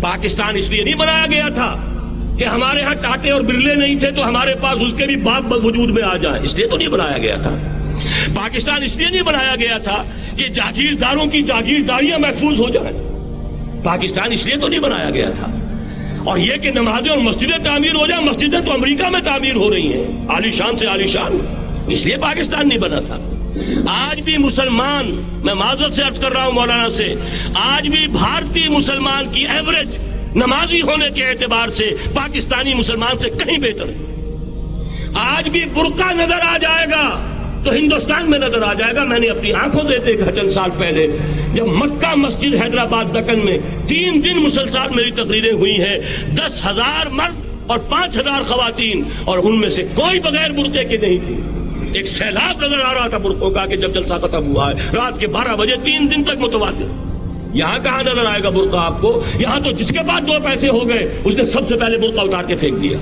پاکستان اس لیے نہیں بنایا گیا تھا کہ ہمارے ہاں ٹاٹے اور برلے نہیں تھے تو ہمارے پاس اس کے بھی باپ وجود میں آ جائیں، اس لیے تو نہیں بنایا گیا تھا۔ پاکستان اس لیے نہیں بنایا گیا تھا کہ جاگیرداروں کی جاگیرداریاں محفوظ ہو جائیں، پاکستان اس لیے تو نہیں بنایا گیا تھا۔ اور یہ کہ نمازیں اور مسجدیں تعمیر ہو جائیں، مسجدیں تو امریکہ میں تعمیر ہو رہی ہیں عالی شان سے عالی شان، اس لیے پاکستان نہیں بنا تھا۔ آج بھی مسلمان، میں معذرت سے عرض کر رہا ہوں مولانا سے، آج بھی بھارتی مسلمان کی ایوریج نمازی ہونے کے اعتبار سے پاکستانی مسلمان سے کہیں بہتر ہے۔ آج بھی برقع نظر آ جائے گا تو ہندوستان میں نظر آ جائے گا۔ میں نے اپنی آنکھوں سے دیکھا چند سال پہلے جب مکہ مسجد حیدرآباد دکن میں 3 دن مسلسل میری تقریریں ہوئی ہیں، 10,000 مرد اور 5,000 خواتین، اور ان میں سے کوئی بغیر برقعے کے نہیں تھی۔ ایک سیلاب نظر آ رہا تھا برقعوں کا کہ جب جلسہ ختم ہوا ہے رات کے 12 بجے 3 دن تک متواتر۔ یہاں کہاں نظر آئے گا برقع آپ کو؟ یہاں تو جس کے پاس 2 پیسے ہو گئے اس نے سب سے پہلے برقع اتار کے پھینک دیا۔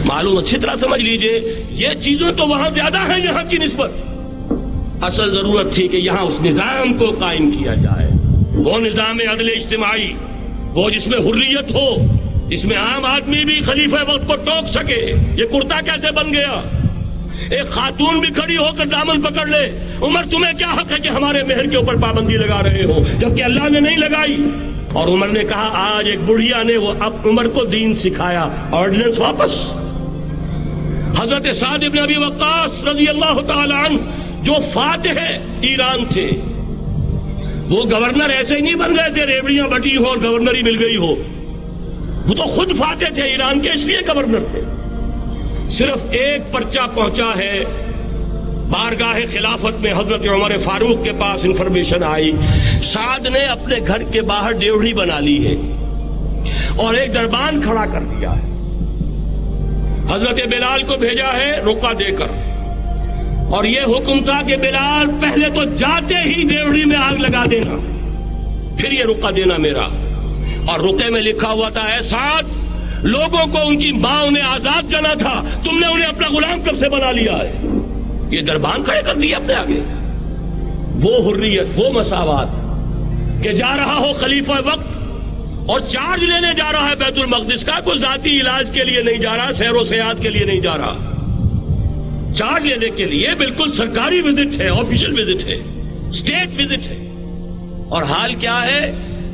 معلوم اچھی طرح سمجھ لیجئے یہ چیزیں تو وہاں زیادہ ہیں یہاں کی نسبت۔ اصل ضرورت تھی کہ یہاں اس نظام کو قائم کیا جائے، وہ نظام عدل اجتماعی، وہ جس میں حریت ہو، جس میں عام آدمی بھی خلیفہ وقت کو ٹوک سکے۔ یہ کرتا کیسے بن گیا؟ ایک خاتون بھی کھڑی ہو کر دامن پکڑ لے، عمر تمہیں کیا حق ہے کہ ہمارے مہر کے اوپر پابندی لگا رہے ہو، جبکہ اللہ نے نہیں لگائی۔ اور عمر نے کہا آج ایک بڑھیا نے وہ اب عمر کو دین سکھایا، آرڈیننس واپس۔ حضرت سعد بن ابی وقاص رضی اللہ تعالی عنہ جو فاتح ایران تھے، وہ گورنر ایسے ہی نہیں بن گئے تھے ریوڑیاں بٹی ہو اور گورنر ہی مل گئی ہو، وہ تو خود فاتح تھے ایران کے، اس لیے گورنر تھے۔ صرف ایک پرچہ پہنچا ہے بارگاہ خلافت میں، حضرت عمر فاروق کے پاس انفارمیشن آئی سعد نے اپنے گھر کے باہر ڈیوڑی بنا لی ہے اور ایک دربان کھڑا کر دیا ہے۔ حضرت بلال کو بھیجا ہے رقعہ دے کر، اور یہ حکم تھا کہ بلال پہلے تو جاتے ہی ڈیوڑی میں آگ لگا دینا، پھر یہ رقعہ دینا میرا۔ اور رقعے میں لکھا ہوا تھا اے سعد، لوگوں کو ان کی ماں نے آزاد جانا تھا، تم نے انہیں اپنا غلام کب سے بنا لیا ہے؟ یہ دربان کھڑے کر دیا اپنے آگے۔ وہ حریت، وہ مساوات کہ جا رہا ہو خلیفہ وقت اور چارج لینے جا رہا ہے بیت المقدس کا، کوئی ذاتی علاج کے لیے نہیں جا رہا، سیر و سیاحت کے لیے نہیں جا رہا، چارج لینے کے لیے بالکل سرکاری وزٹ ہے، آفیشل وزٹ ہے، اسٹیٹ وزٹ ہے۔ اور حال کیا ہے؟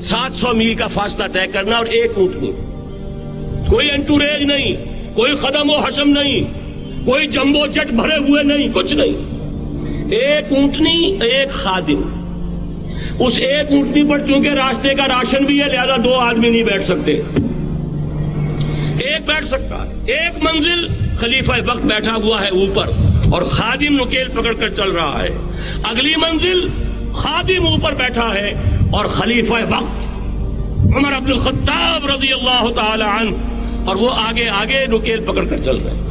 700 میل کا فاصلہ طے کرنا اور ایک اونٹنی، کوئی انٹوریج نہیں، کوئی خدم و حشم نہیں، کوئی جمبو جٹ بھرے ہوئے نہیں، کچھ نہیں، ایک اونٹنی ایک خادم۔ اس ایک اونٹنی پر چونکہ راستے کا راشن بھی ہے لہذا 2 آدمی نہیں بیٹھ سکتے، ایک بیٹھ سکتا ہے۔ ایک منزل خلیفہ وقت بیٹھا ہوا ہے اوپر اور خادم نکیل پکڑ کر چل رہا ہے، اگلی منزل خادم اوپر بیٹھا ہے اور خلیفہ وقت عمر بن الخطاب رضی اللہ تعالی عنہ اور وہ آگے آگے نکیل پکڑ کر چل رہے ہیں۔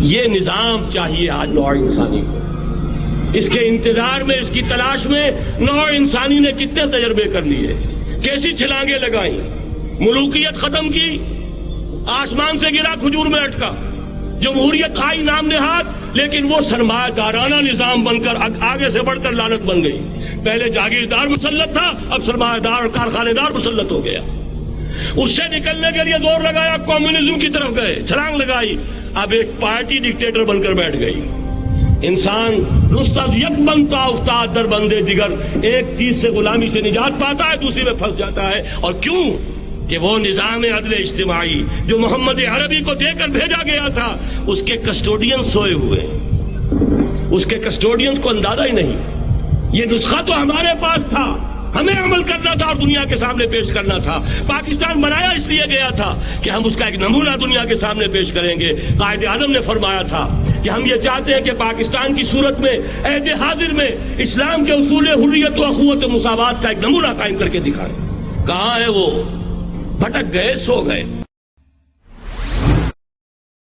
یہ نظام چاہیے آج نوع انسانی کو۔ اس کے انتظار میں، اس کی تلاش میں نوع انسانی نے کتنے تجربے کر لیے، کیسی چھلانگیں لگائیں، ملوکیت ختم کی، آسمان سے گرا کھجور میں اٹکا، جمہوریت آئی نام نہاد، لیکن وہ سرمایہ دارانہ نظام بن کر آگے سے بڑھ کر لعنت بن گئی۔ پہلے جاگیردار مسلط تھا، اب سرمایہ دار اور کارخانے دار مسلط ہو گیا۔ اس سے نکلنے کے لیے زور لگایا، کمیونزم کی طرف گئے، چھلانگ لگائی، اب ایک پارٹی ڈکٹیٹر بن کر بیٹھ گئی۔ انسان رست از یک بنتا افتاد در بندے دیگر، ایک چیز سے غلامی سے نجات پاتا ہے دوسری میں پھنس جاتا ہے۔ اور کیوں؟ کہ وہ نظام عدل اجتماعی جو محمد عربی کو دے کر بھیجا گیا تھا، اس کے کسٹوڈین سوئے ہوئے، اس کے کسٹوڈین کو اندازہ ہی نہیں۔ یہ نسخہ تو ہمارے پاس تھا، ہمیں عمل کرنا تھا اور دنیا کے سامنے پیش کرنا تھا۔ پاکستان بنایا اس لیے گیا تھا کہ ہم اس کا ایک نمونہ دنیا کے سامنے پیش کریں گے۔ قائد اعظم نے فرمایا تھا کہ ہم یہ چاہتے ہیں کہ پاکستان کی صورت میں عہد حاضر میں اسلام کے اصول حریت و اخوت و مساوات کا ایک نمونہ قائم کر کے دکھائیں۔ کہاں ہے وہ؟ بھٹک گئے، سو گئے۔